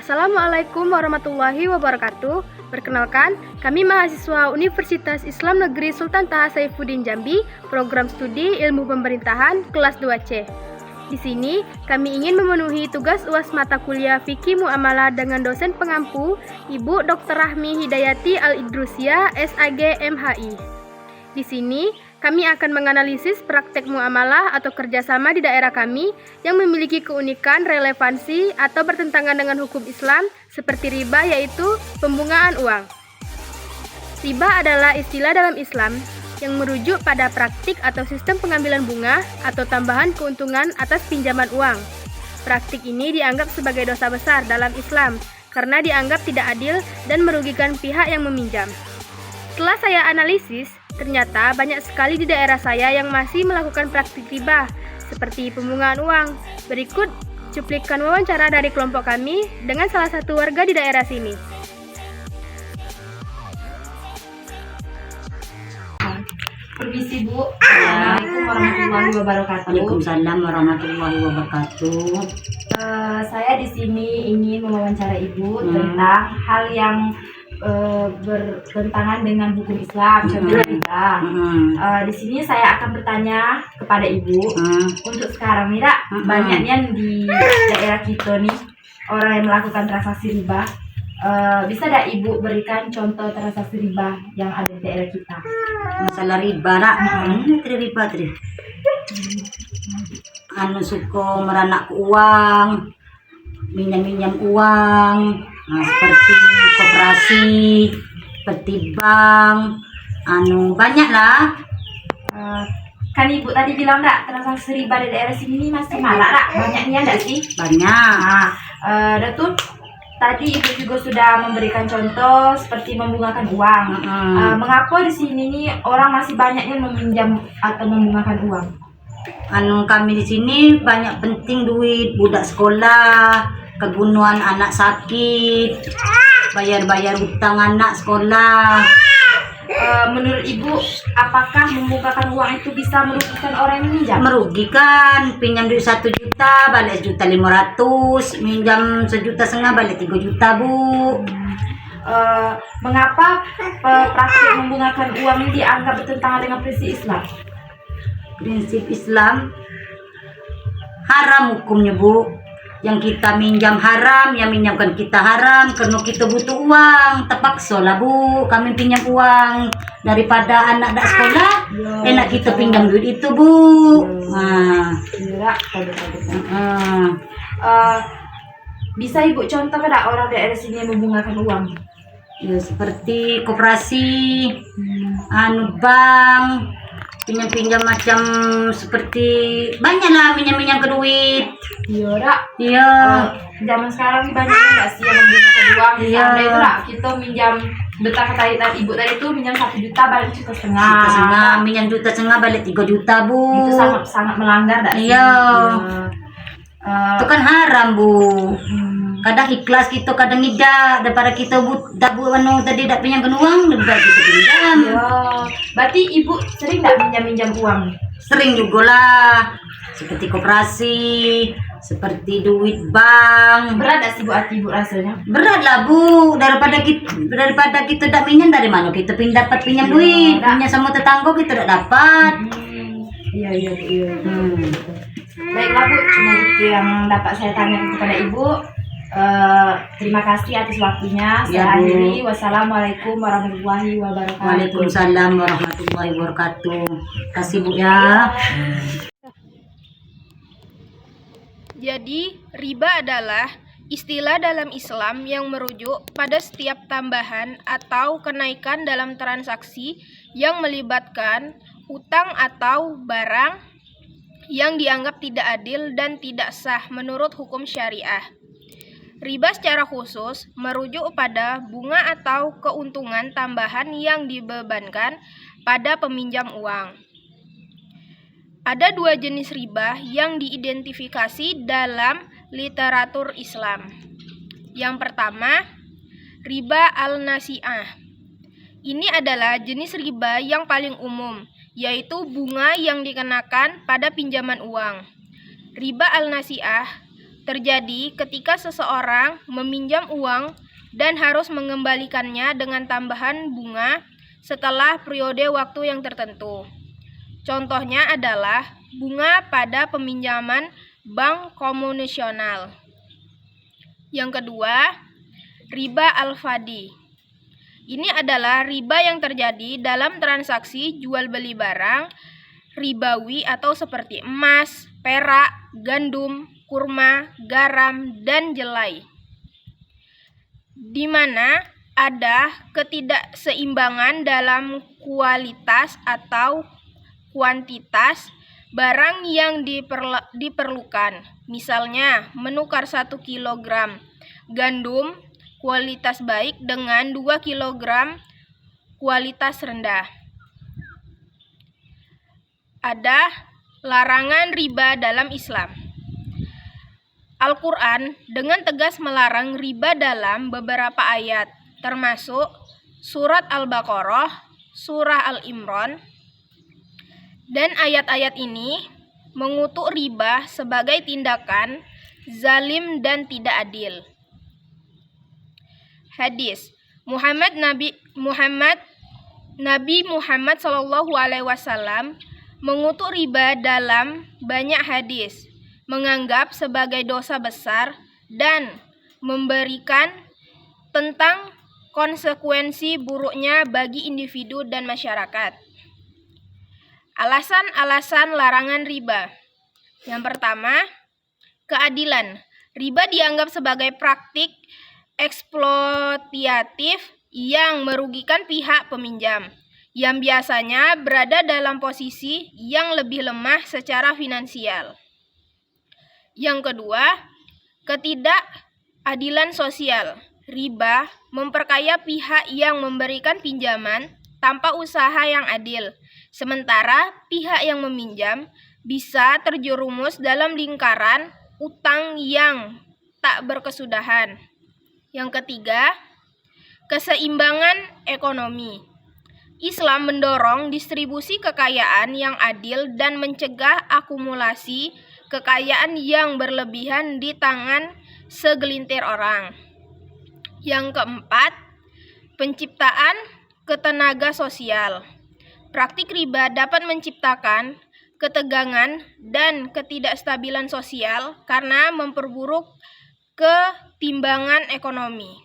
Assalamualaikum warahmatullahi wabarakatuh. Perkenalkan, kami mahasiswa Universitas Islam Negeri Sultan Taha Saifuddin Jambi, program studi Ilmu Pemerintahan kelas 2C. Di sini, kami ingin memenuhi tugas UAS mata kuliah Fikih Muamalah dengan dosen pengampu, Ibu Dr. Rahmi Hidayati Al-Idrusia, SAG MHI. Di sini, kami akan menganalisis praktek muamalah atau kerjasama di daerah kami yang memiliki keunikan, relevansi, atau bertentangan dengan hukum Islam seperti riba, yaitu pembungaan uang. Riba adalah istilah dalam Islam yang merujuk pada praktik atau sistem pengambilan bunga atau tambahan keuntungan atas pinjaman uang. Praktik ini dianggap sebagai dosa besar dalam Islam karena dianggap tidak adil dan merugikan pihak yang meminjam. Setelah saya analisis, ternyata banyak sekali di daerah saya yang masih melakukan praktik riba, seperti pembungaan uang. Berikut cuplikan wawancara dari kelompok kami dengan salah satu warga di daerah sini. Permisi Bu, Assalamualaikum warahmatullahi wabarakatuh. Waalaikumsalam warahmatullahi wabarakatuh. Saya di sini ingin mewawancara Ibu tentang hal yang bertentangan dengan hukum Islam, contohnya riba. Di sini saya akan bertanya kepada Ibu. Untuk sekarang Mira, banyaknya di daerah kita nih orang yang melakukan transaksi riba. Bisa tidak Ibu berikan contoh transaksi riba yang ada di daerah kita? Masalah riba nak, riba suka meranak uang, minjam uang, seperti koperasi, seperti bank, banyak lah. Kan Ibu tadi bilang enggak transaksi riba di daerah sini masih marak enggak? Banyaknya enggak sih? Banyak. Dan tuh tadi Ibu juga sudah memberikan contoh seperti membungakan uang. Mengapa di sini nih orang masih banyaknya meminjam atau membungakan uang? Kami di sini banyak penting duit, budak sekolah, kebunuhan anak sakit, bayar utang anak sekolah. Menurut Ibu, apakah membungkakan uang itu bisa merugikan orang yang meminjam? Merugikan, pinjam duit 1 juta balik 1.500.000, minjam 1,5 juta balik 3 juta Bu. Mengapa praktik membungakan uang ini dianggap bertentangan dengan prinsip Islam? Prinsip Islam haram hukumnya Bu. Yang kita minjam haram, yang minjamkan kita haram karena kita butuh uang. Terpaksa lah Bu, kami pinjam uang daripada anak dak sekolah. Enak kita pinjam duit itu Bu. Bisa Ibu contoh ada orang daerah sini yang membungakan uang? Ya, seperti koperasi, bank, pinjam macam seperti banyak lah minjam ke duit. Iya. Zaman sekarang banyak nggak sih yang menggunakan uang? Iya. Misalnya itu lah kita minjam betapa tadi Ibu tadi itu minjam 1 juta balik 1,5 juta. Minjam 1,5 juta balik 3 juta Bu. Itu sangat melanggar nggak sih? Iya. Itu kan haram Bu. Kadang ikhlas kita, kadang tidak. Daripada kita tadi tak pinjam uang, lebih baik kita pinjam. Iya. Berarti Ibu sering nggak minjam uang? Sering juga lah. Seperti koperasi, seperti duit bank. Berat nggak sih Bu hati Ibu rasanya? Berat lah Bu. Daripada kita tak pinjam, dari mana kita dapat pinjam duit? Pinjam sama tetangga kita tak dapat. Iya. Baiklah Bu, cuma itu yang dapat saya tanya kepada Ibu. Terima kasih atas waktunya. Saya akhiri. Wassalamualaikum warahmatullahi wabarakatuh. Waalaikumsalam warahmatullahi wabarakatuh. Kasih Bu ya. Jadi, riba adalah istilah dalam Islam yang merujuk pada setiap tambahan atau kenaikan dalam transaksi yang melibatkan utang atau barang yang dianggap tidak adil dan tidak sah menurut hukum syariah. Riba secara khusus merujuk pada bunga atau keuntungan tambahan yang dibebankan pada peminjam uang. Ada 2 jenis riba yang diidentifikasi dalam literatur Islam. Yang pertama, riba al-nasi'ah. Ini adalah jenis riba yang paling umum, yaitu bunga yang dikenakan pada pinjaman uang. Riba al-nasi'ah terjadi ketika seseorang meminjam uang dan harus mengembalikannya dengan tambahan bunga setelah periode waktu yang tertentu. Contohnya adalah bunga pada peminjaman bank konvensional. Yang kedua, riba al-fadhi. Ini adalah riba yang terjadi dalam transaksi jual beli barang ribawi atau seperti emas, perak, gandum, kurma, garam, dan jelai, di mana ada ketidakseimbangan dalam kualitas atau kuantitas barang yang diperlukan. Misalnya, menukar 1 kg gandum kualitas baik dengan 2 kg kualitas rendah. Ada larangan riba dalam Islam. Al-Quran dengan tegas melarang riba dalam beberapa ayat, termasuk surat Al-Baqarah, surah Al-Imran, dan ayat-ayat ini mengutuk riba sebagai tindakan zalim dan tidak adil. Hadis Nabi Muhammad SAW mengutuk riba dalam banyak hadis, menganggap sebagai dosa besar dan memberikan tentang konsekuensi buruknya bagi individu dan masyarakat. Alasan-alasan larangan riba. Yang pertama, keadilan. Riba dianggap sebagai praktik eksploitatif yang merugikan pihak peminjam, yang biasanya berada dalam posisi yang lebih lemah secara finansial. Yang kedua, ketidakadilan sosial. Riba memperkaya pihak yang memberikan pinjaman tanpa usaha yang adil, sementara pihak yang meminjam bisa terjerumus dalam lingkaran utang yang tak berkesudahan. Yang ketiga, keseimbangan ekonomi. Islam mendorong distribusi kekayaan yang adil dan mencegah akumulasi kekayaan yang berlebihan di tangan segelintir orang. Yang keempat, penciptaan ketenaga sosial. Praktik riba dapat menciptakan ketegangan dan ketidakstabilan sosial karena memperburuk ketimbangan ekonomi.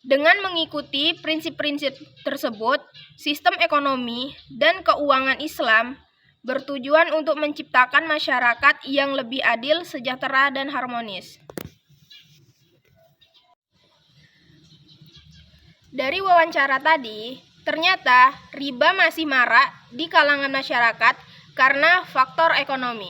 Dengan mengikuti prinsip-prinsip tersebut, sistem ekonomi dan keuangan Islam bertujuan untuk menciptakan masyarakat yang lebih adil, sejahtera, dan harmonis. Dari wawancara tadi, ternyata riba masih marak di kalangan masyarakat karena faktor ekonomi.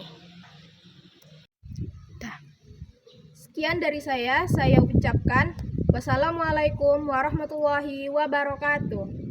Sekian dari saya ucapkan wassalamualaikum warahmatullahi wabarakatuh.